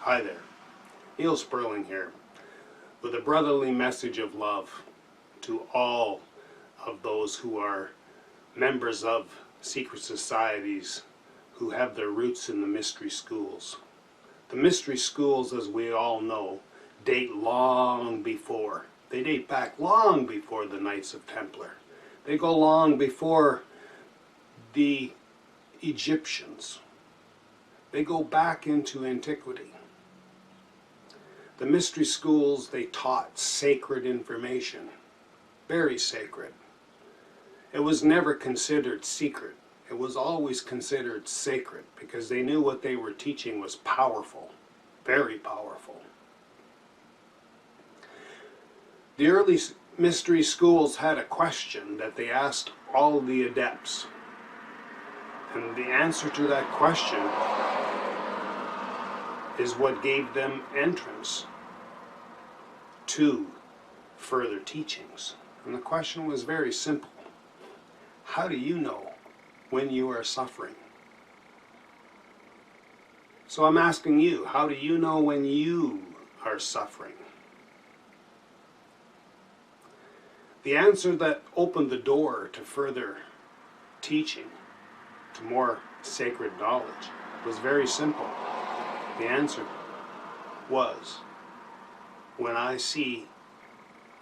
Hi there, ℒℴsuℯ here, with a brotherly message of love to all of those who are members of secret societies who have their roots in the mystery schools. The mystery schools, as we all know, date long before. They date back long before the Knights of Templar. They go long before the Egyptians. They go back into antiquity. The mystery schools, they taught sacred information, very sacred. It was never considered secret. It was always considered sacred because they knew what they were teaching was powerful, very powerful. The early mystery schools had a question that they asked all the adepts. And the answer to that question is what gave them entrance to further teachings. And the question was very simple. How do you know when you are suffering? So I'm asking you, how do you know when you are suffering? The answer that opened the door to further teaching, to more sacred knowledge, was very simple. The answer was, when I see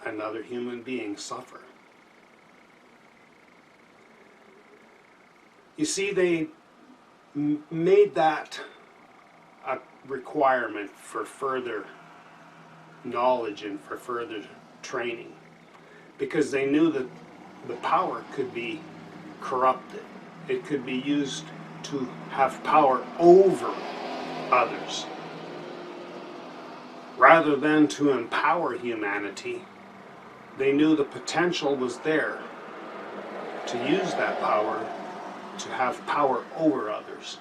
another human being suffer. You see, they made that a requirement for further knowledge and for further training, because they knew that the power could be corrupted. It could be used to have power over others. Rather than to empower humanity, they knew the potential was there to use that power to have power over others.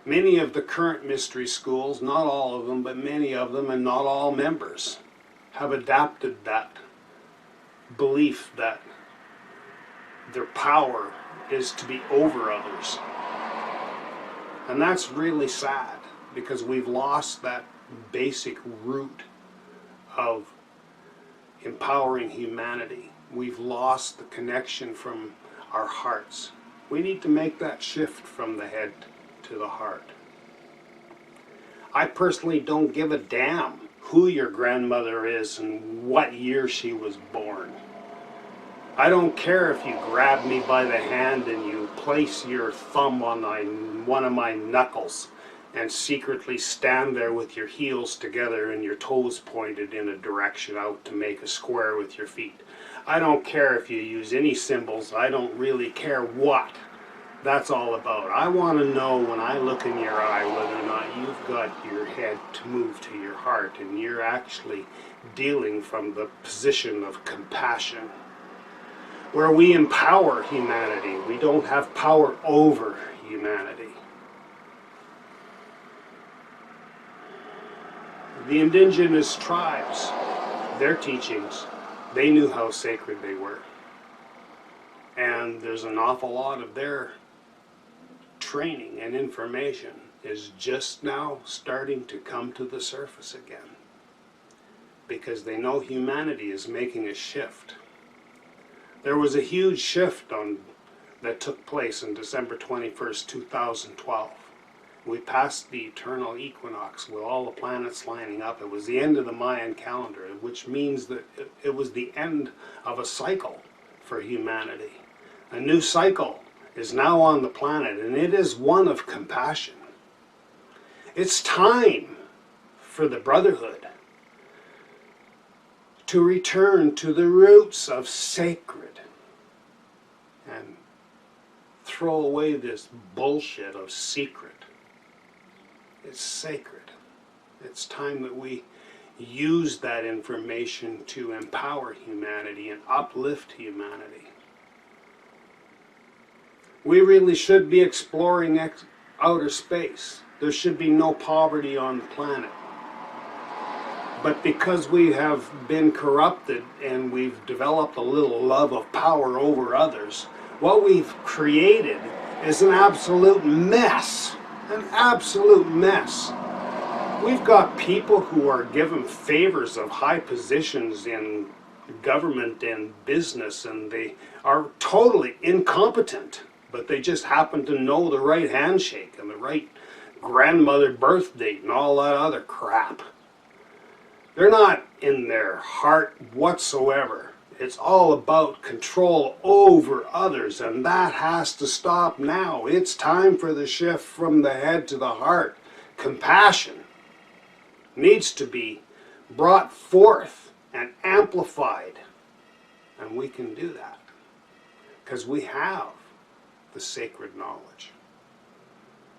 Many of the current mystery schools, not all of them, but many of them, and not all members, have adapted that belief that their power is to be over others. And that's really sad, because we've lost that basic root of empowering humanity. We've lost the connection from our hearts. We need to make that shift from the head to the heart. I personally don't give a damn who your grandmother is and what year she was born. I don't care if you grab me by the hand and you place your thumb on one of my knuckles and secretly stand there with your heels together and your toes pointed in a direction out to make a square with your feet. I don't care if you use any symbols. I don't really care what that's all about. I want to know when I look in your eye whether or not you've got your head to move to your heart and you're actually dealing from the position of compassion, where we empower humanity. We don't have power over humanity. The indigenous tribes, their teachings, they knew how sacred they were. And there's an awful lot of their training and information is just now starting to come to the surface again, because they know humanity is making a shift. There was a huge shift that took place on December 21st, 2012. We passed the eternal equinox with all the planets lining up. It was the end of the Mayan calendar, which means that it was the end of a cycle for humanity. A new cycle is now on the planet, and it is one of compassion. It's time for the Brotherhood to return to the roots of sacred and throw away this bullshit of secret. It's sacred. It's time that we use that information to empower humanity and uplift humanity. We really should be exploring outer space. There should be no poverty on the planet. But because we have been corrupted and we've developed a little love of power over others, what we've created is an absolute mess An absolute mess. We've got people who are given favors of high positions in government and business, and they are totally incompetent, but they just happen to know the right handshake and the right grandmother birth date and all that other crap. They're not in their heart whatsoever. It's all about control over others, and that has to stop now. It's time for the shift from the head to the heart. Compassion needs to be brought forth and amplified, and we can do that because we have the sacred knowledge.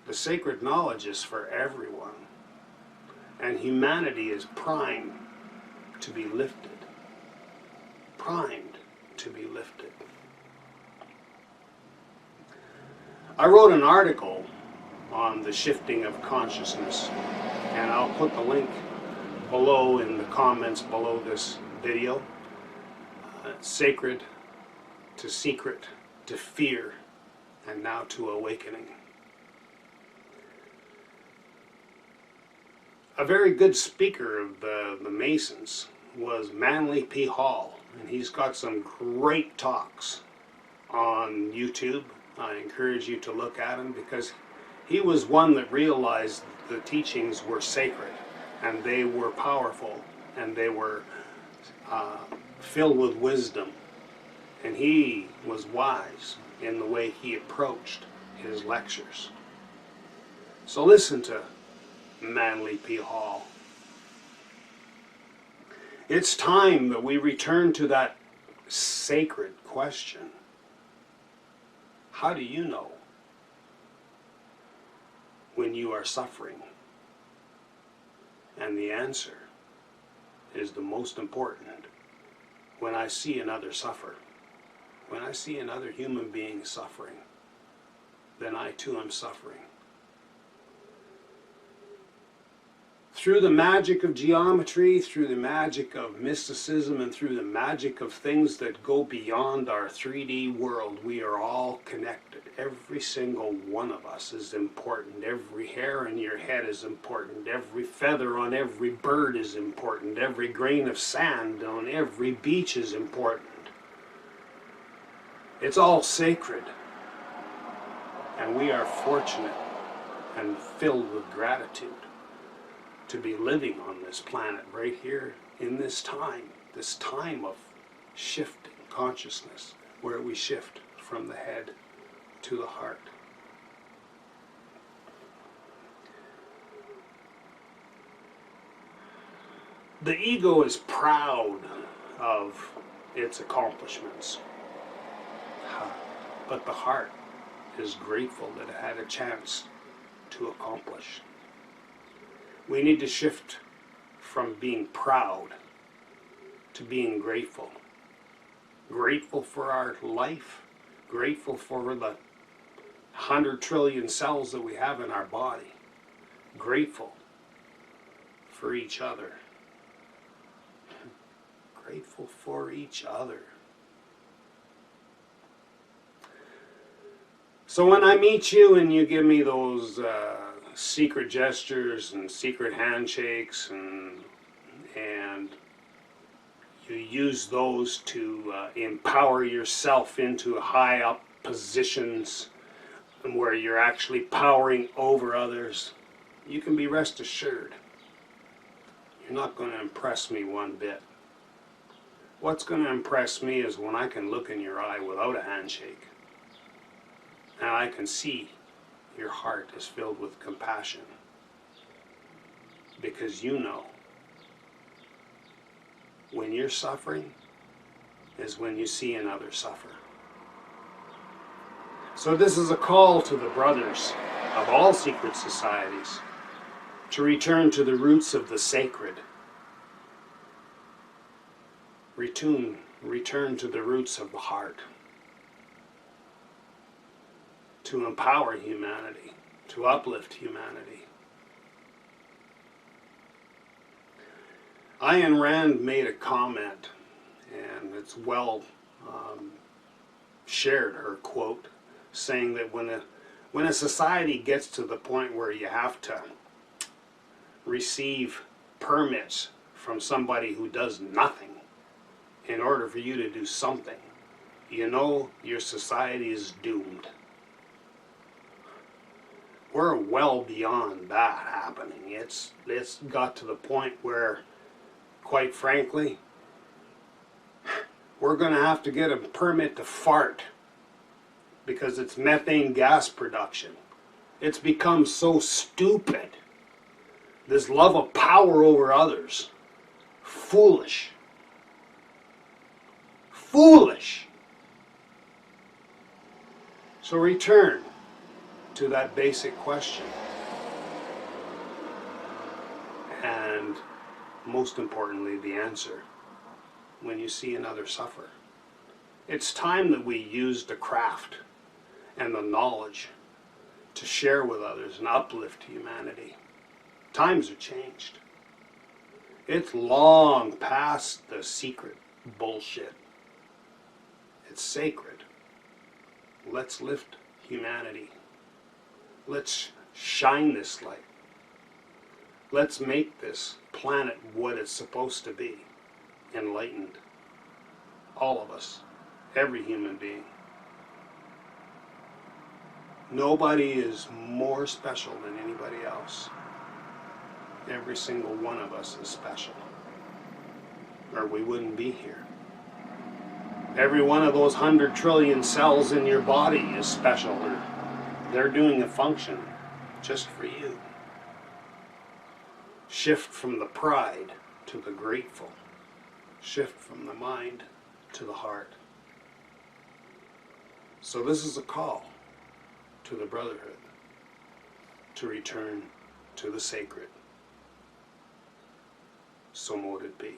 The sacred knowledge is for everyone, and humanity is primed to be lifted. Primed to be lifted. I wrote an article on the shifting of consciousness, and I'll put the link below in the comments below this video. Sacred to secret to fear, and now to awakening. A very good speaker of the Masons was Manly P. Hall, and he's got some great talks on YouTube. I encourage you to look at him because he was one that realized the teachings were sacred and they were powerful and they were filled with wisdom, and he was wise in the way he approached his lectures. So listen to Manly P. Hall. It's time that we return to that sacred question. How do you know when you are suffering? And the answer is the most important. When I see another suffer, when I see another human being suffering, then I too am suffering. Through the magic of geometry, through the magic of mysticism, and through the magic of things that go beyond our 3D world, we are all connected. Every single one of us is important. Every hair in your head is important. Every feather on every bird is important. Every grain of sand on every beach is important. It's all sacred. And we are fortunate and filled with gratitude to be living on this planet right here in this time of shifting consciousness, where we shift from the head to the heart. The ego is proud of its accomplishments, but the heart is grateful that it had a chance to accomplish. We need to shift from being proud to being grateful. Grateful for our life, grateful for the 100 trillion cells that we have in our body, grateful for each other. Grateful for each other. So when I meet you and you give me those secret gestures and secret handshakes, and you use those to empower yourself into high up positions where you're actually powering over others, you can be rest assured you're not going to impress me one bit. What's going to impress me is when I can look in your eye without a handshake, and I can see your heart is filled with compassion, because you know when you're suffering is when you see another suffer. So this is a call to the brothers of all secret societies to return to the roots of the sacred. Return to the roots of the heart. To empower humanity, to uplift humanity. Ayn Rand made a comment, and it's well shared, her quote, saying that when When a society gets to the point where you have to receive permits from somebody who does nothing in order for you to do something, you know your society is doomed. We're well beyond that happening. It's got to the point where, quite frankly, we're going to have to get a permit to fart because it's methane gas production. It's become so stupid. This love of power over others. Foolish. Foolish. So return to that basic question. And most importantly, the answer when you see another suffer. It's time that we use the craft and the knowledge to share with others and uplift humanity. Times have changed. It's long past the secret bullshit. It's sacred. Let's lift humanity. Let's shine this light. Let's make this planet what it's supposed to be. Enlightened. All of us. Every human being. Nobody is more special than anybody else. Every single one of us is special, or we wouldn't be here. Every one of those 100 trillion cells in your body is special, and they're doing a function just for you. Shift from the pride to the grateful. Shift from the mind to the heart. So this is a call to the brotherhood to return to the sacred. So mote it be.